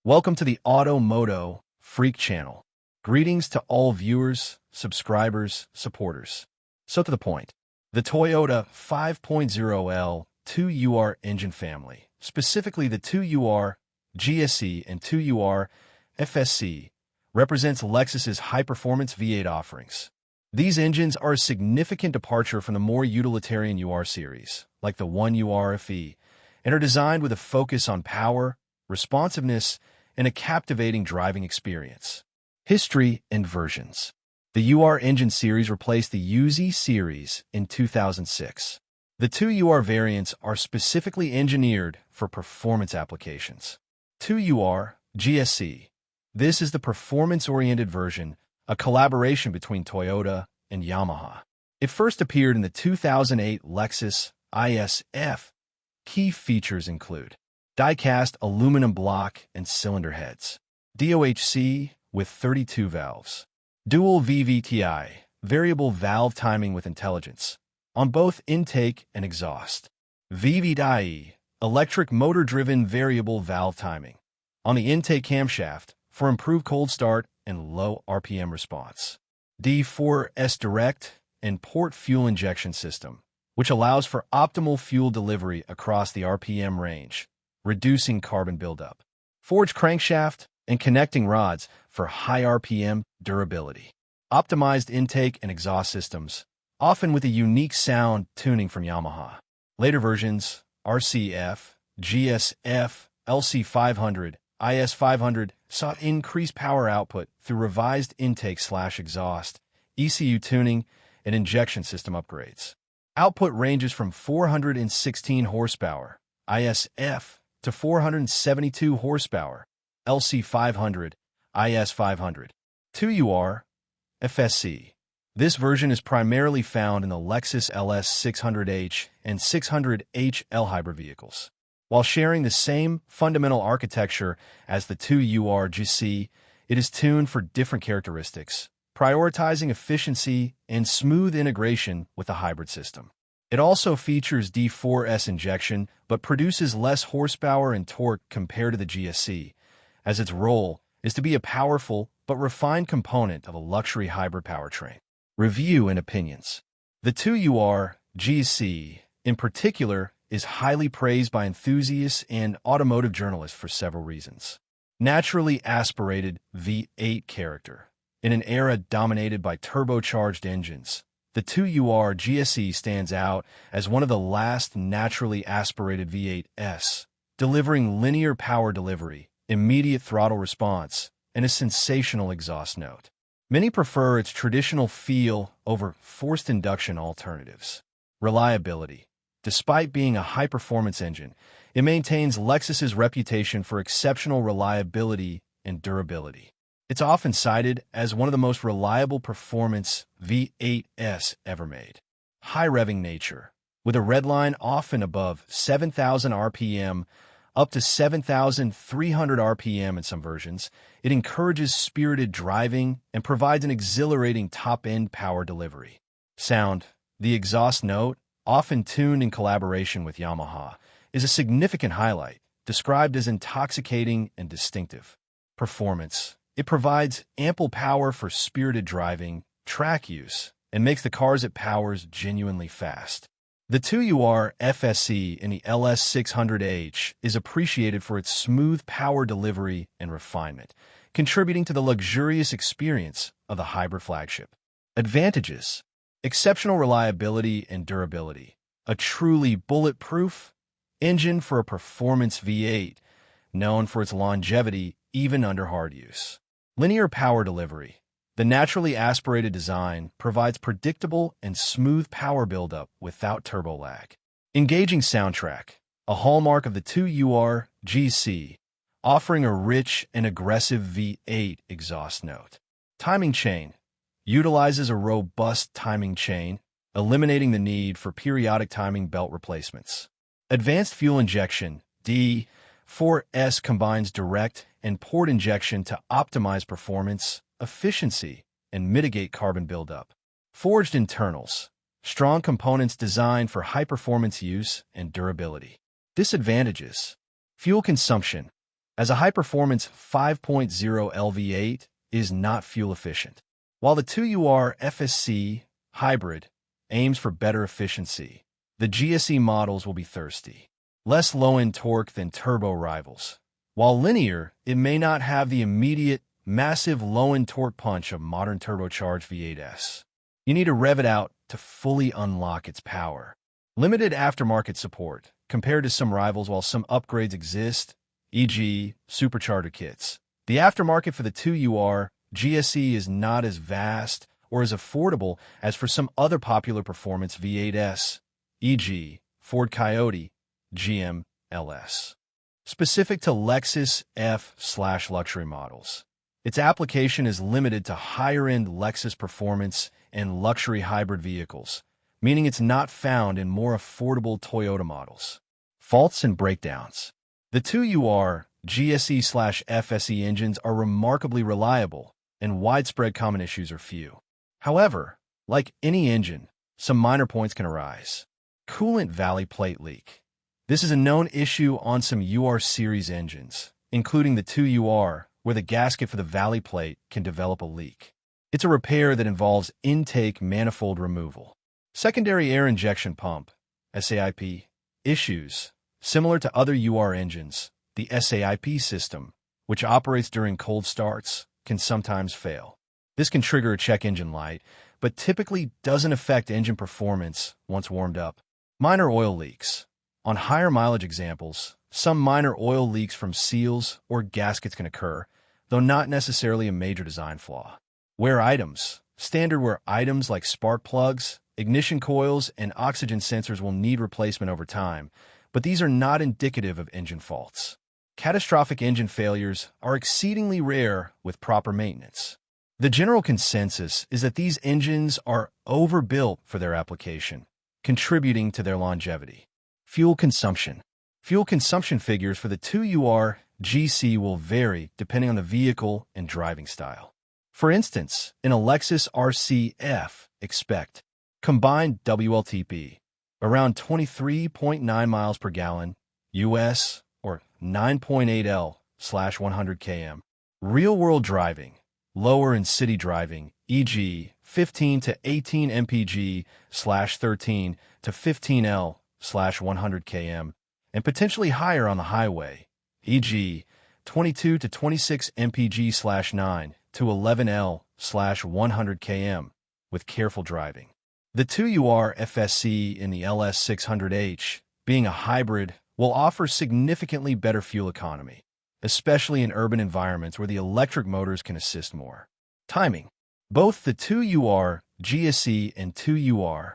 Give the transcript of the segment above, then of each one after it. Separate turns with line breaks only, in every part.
Welcome to the MOTO Freak channel. Greetings to all viewers, subscribers, supporters. So to the point, the Toyota 5.0L 2UR engine family, specifically the 2UR GSE and 2UR FSC, represents Lexus's high-performance V8 offerings. These engines are a significant departure from the more utilitarian UR series, like the 1UR FE, and are designed with a focus on power, responsiveness, and a captivating driving experience. History and versions. The UR engine series replaced the UZ series in 2006. The two UR variants are specifically engineered for performance applications. 2UR GSE. This is the performance-oriented version, a collaboration between Toyota and Yamaha. It first appeared in the 2008 Lexus ISF. Key features include die-cast aluminum block and cylinder heads, DOHC with 32 valves, dual VVTi, variable valve timing with intelligence, on both intake and exhaust, VVTi, electric motor-driven variable valve timing, on the intake camshaft for improved cold start and low RPM response, D4S direct and port fuel injection system, which allows for optimal fuel delivery across the RPM range, reducing carbon buildup, forged crankshaft and connecting rods for high RPM durability, optimized intake and exhaust systems, often with a unique sound tuning from Yamaha. Later versions, RCF, GSF, LC500, IS500, sought increased power output through revised intake/exhaust, ECU tuning, and injection system upgrades. Output ranges from 416 horsepower, ISF, to 472 horsepower, LC500, IS500. 2UR FSC. This version is primarily found in the Lexus LS 600H and 600H L-hybrid vehicles. While sharing the same fundamental architecture as the 2UR GC, it is tuned for different characteristics, prioritizing efficiency and smooth integration with the hybrid system. It also features D4S injection, but produces less horsepower and torque compared to the GSE, as its role is to be a powerful but refined component of a luxury hybrid powertrain. Review and opinions. The 2UR GSE, in particular, is highly praised by enthusiasts and automotive journalists for several reasons. Naturally aspirated V8 character. In an era dominated by turbocharged engines, the 2UR GSE stands out as one of the last naturally aspirated V8s, delivering linear power delivery, immediate throttle response, and a sensational exhaust note. Many prefer its traditional feel over forced induction alternatives. Reliability. Despite being a high-performance engine, it maintains Lexus's reputation for exceptional reliability and durability. It's often cited as one of the most reliable performance V8s ever made. High revving nature. With a redline often above 7,000 RPM, up to 7,300 RPM in some versions, it encourages spirited driving and provides an exhilarating top-end power delivery. Sound. The exhaust note, often tuned in collaboration with Yamaha, is a significant highlight, described as intoxicating and distinctive. Performance. It provides ample power for spirited driving, track use, and makes the cars it powers genuinely fast. The 2UR FSC in the LS 600H is appreciated for its smooth power delivery and refinement, contributing to the luxurious experience of the hybrid flagship. Advantages. Exceptional reliability and durability. A truly bulletproof engine for a performance V8, known for its longevity even under hard use. Linear power delivery. The naturally aspirated design provides predictable and smooth power buildup without turbo lag. Engaging soundtrack. A hallmark of the 2UR GC, offering a rich and aggressive V8 exhaust note. Timing chain. Utilizes a robust timing chain, eliminating the need for periodic timing belt replacements. Advanced fuel injection. D4S combines direct and port injection to optimize performance, efficiency, and mitigate carbon buildup. Forged internals. Strong components designed for high-performance use and durability. Disadvantages. Fuel consumption. as a high-performance 5.0 LV8 is not fuel-efficient. While the 2UR FSC hybrid aims for better efficiency, the GSE models will be thirsty. Less low-end torque than turbo rivals. While linear, it may not have the immediate, massive low-end torque punch of modern turbocharged V8s. You need to rev it out to fully unlock its power. Limited aftermarket support, compared to some rivals while some upgrades exist, e.g. supercharger kits. The aftermarket for the 2UR GSE is not as vast or as affordable as for some other popular performance V8s, e.g. Ford Coyote, GM LS. Specific to Lexus F/luxury models. Its application is limited to higher-end Lexus performance and luxury hybrid vehicles, meaning it's not found in more affordable Toyota models. Faults and breakdowns. The 2UR GSE/FSE engines are remarkably reliable, and widespread common issues are few. However, like any engine, some minor points can arise. Coolant valley plate leak. This is a known issue on some UR series engines, including the 2UR, where the gasket for the valley plate can develop a leak. It's a repair that involves intake manifold removal. Secondary air injection pump, SAIP, issues. Similar to other UR engines, the SAIP system, which operates during cold starts, can sometimes fail. This can trigger a check engine light, but typically doesn't affect engine performance once warmed up. Minor oil leaks. On higher mileage examples, some minor oil leaks from seals or gaskets can occur, though not necessarily a major design flaw. Wear items. Standard wear items like spark plugs, ignition coils, and oxygen sensors will need replacement over time, but these are not indicative of engine faults. Catastrophic engine failures are exceedingly rare with proper maintenance. The general consensus is that these engines are overbuilt for their application, contributing to their longevity. Fuel consumption. Fuel consumption figures for the 2UR GC will vary depending on the vehicle and driving style. For instance, in a Lexus RCF, expect combined WLTP around 23.9 miles per gallon US or 9.8 L/100 km. Real-world driving, lower in city driving, e.g. 15 to 18 mpg/13 to 15 L/100 km, and potentially higher on the highway, e.g. 22 to 26 mpg/9 to 11 L/100 km, with careful driving. The 2UR FSC in the LS600H, being a hybrid, will offer significantly better fuel economy, especially in urban environments where the electric motors can assist more. Timing. Both the 2UR GSE and 2UR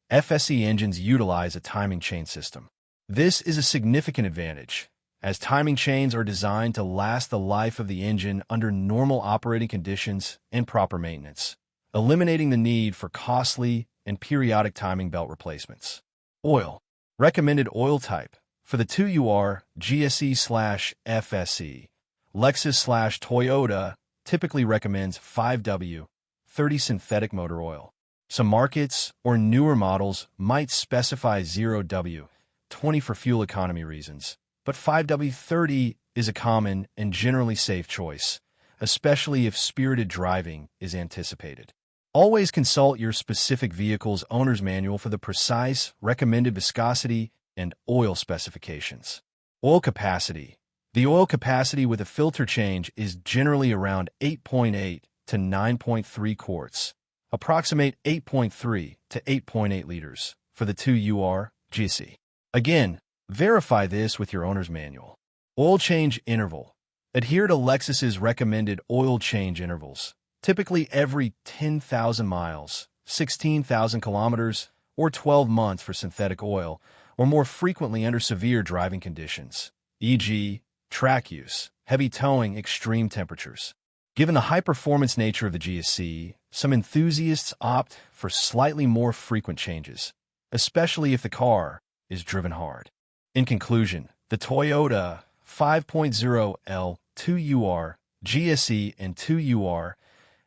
FSE engines utilize a timing chain system. This is a significant advantage, as timing chains are designed to last the life of the engine under normal operating conditions and proper maintenance, eliminating the need for costly and periodic timing belt replacements. Oil. Recommended oil type. For the 2UR GSE/FSE, Lexus/Toyota typically recommends 5W 30 synthetic motor oil. Some markets or newer models might specify 0W 20 for fuel economy reasons, but 5W 30 is a common and generally safe choice, especially if spirited driving is anticipated. Always consult your specific vehicle's owner's manual for the precise recommended viscosity and oil specifications. Oil capacity. The oil capacity with a filter change is generally around 8.8 to 9.3 quarts, approximate 8.3 to 8.8 liters for the 2UR GSE. Again, verify this with your owner's manual. Oil change interval. Adhere to Lexus's recommended oil change intervals, typically every 10,000 miles, 16,000 kilometers, or 12 months for synthetic oil, or more frequently under severe driving conditions, e.g., track use, heavy towing, extreme temperatures. Given the high-performance nature of the GSE, some enthusiasts opt for slightly more frequent changes, especially if the car is driven hard. In conclusion, the Toyota 5.0 L 2UR GSE and 2UR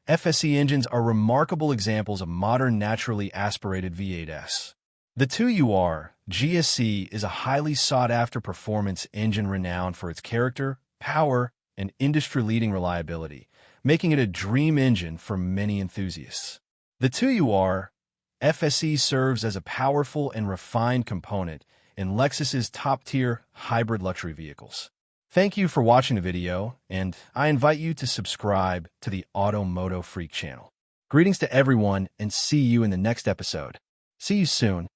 FSE engines are remarkable examples of modern naturally aspirated V8s. The 2UR GSE is a highly sought-after performance engine renowned for its character, power, and industry-leading reliability, making it a dream engine for many enthusiasts. The 2UR FSE serves as a powerful and refined component in Lexus's top-tier hybrid luxury vehicles. Thank you for watching the video, and I invite you to subscribe to the MOTO Freak channel. Greetings to everyone, and see you in the next episode. See you soon.